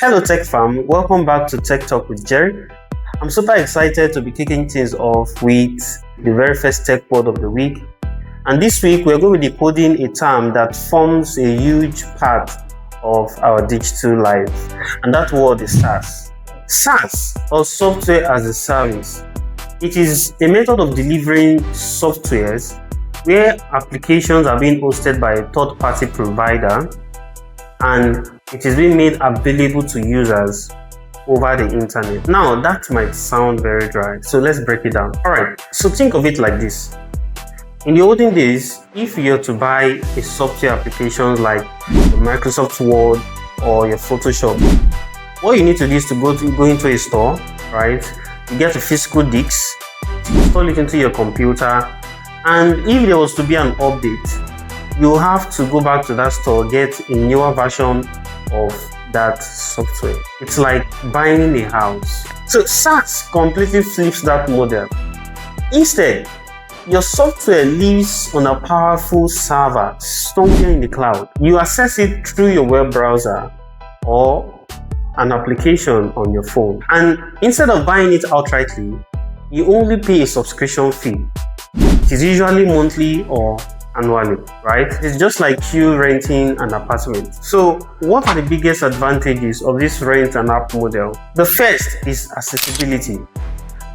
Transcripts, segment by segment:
Hello Tech Fam, welcome back to Tech Talk with Jerry. I'm super excited to be kicking things off with the very first tech word of the week. And this week we're going to be decoding a term that forms a huge part of our digital life. And that word is SaaS. SaaS, or Software as a Service. It is a method of delivering softwares where applications are being hosted by a third-party provider and it is being made available to users over the internet. Now, that might sound very dry, so let's break it down. Alright, so think of it like this. In the olden days, if you're to buy a software application like your Microsoft Word or your Photoshop, what you need to do is to go into a store, right? You get a physical disk, install it into your computer, and if there was to be an update, you have to go back to that store, get a newer version of that software. It's like buying a house. So SaaS completely flips that model. Instead, your software lives on a powerful server somewhere in the cloud. You access it through your web browser or an application on your phone. And instead of buying it outrightly, you only pay a subscription fee. It is usually monthly or annually, right? It's just like you renting an apartment. So what are the biggest advantages of this rent and app model? The first is accessibility.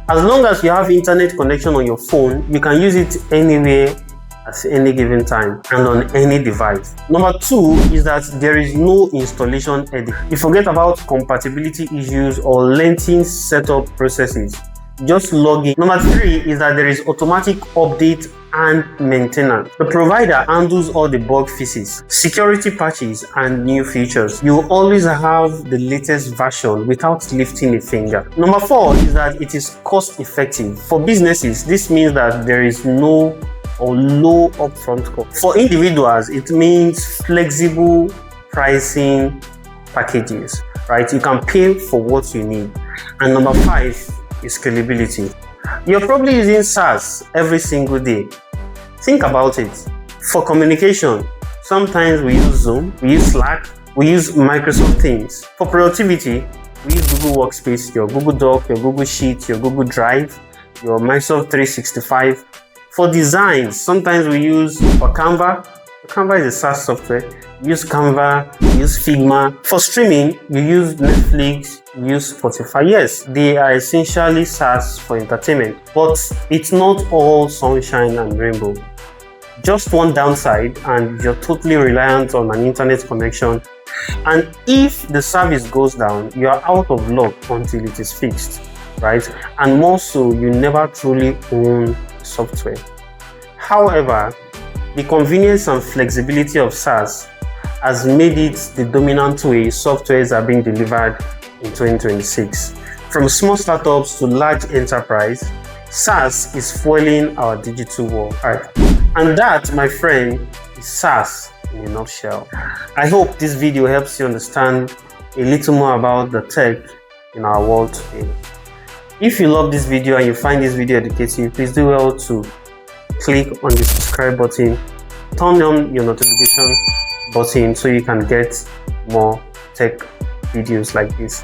As long as you have internet connection on your phone, you can use it anywhere at any given time and on any device. Number two is that there is no installation headache. You forget about compatibility issues or lengthy setup processes. Just log in. Number three is that there is automatic update and maintenance. The provider handles all the bug fixes, security patches, and new features. You always have the latest version without lifting a finger. Number four is that it is cost effective. For businesses, this means that there is no or low upfront cost. For individuals, it means flexible pricing packages, right? You can pay for what you need. And number five is scalability. You're probably using SaaS every single day. Think about it. For communication, sometimes we use Zoom, we use Slack, we use Microsoft Teams. For productivity, we use Google Workspace, your Google Doc, your Google Sheet, your Google Drive, your Microsoft 365. For design, sometimes we use Canva. Canva is a SaaS software. You use Canva, you use Figma. For streaming, you use Netflix, you use Spotify. Yes, they are essentially SaaS for entertainment, but it's not all sunshine and rainbow. Just one downside, and you're totally reliant on an internet connection. And if the service goes down, you are out of luck until it is fixed, right? And more so, you never truly own software. However, the convenience and flexibility of SaaS has made it the dominant way softwares are being delivered in 2026. From small startups to large enterprise, SaaS is fueling our digital world. Right. And that, my friend, is SaaS in a nutshell. I hope this video helps you understand a little more about the tech in our world today. If you love this video and you find this video educative, please do well to click on the subscribe button, turn on your notification button so you can get more tech videos like this.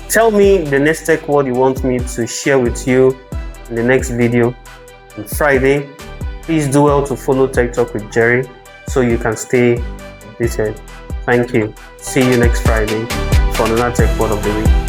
Tell me the next tech word you want me to share with you in the next video on Friday. Please do well to follow Tech Talk with Jerry so you can stay updated. Thank you. See you next Friday for another tech word of the week.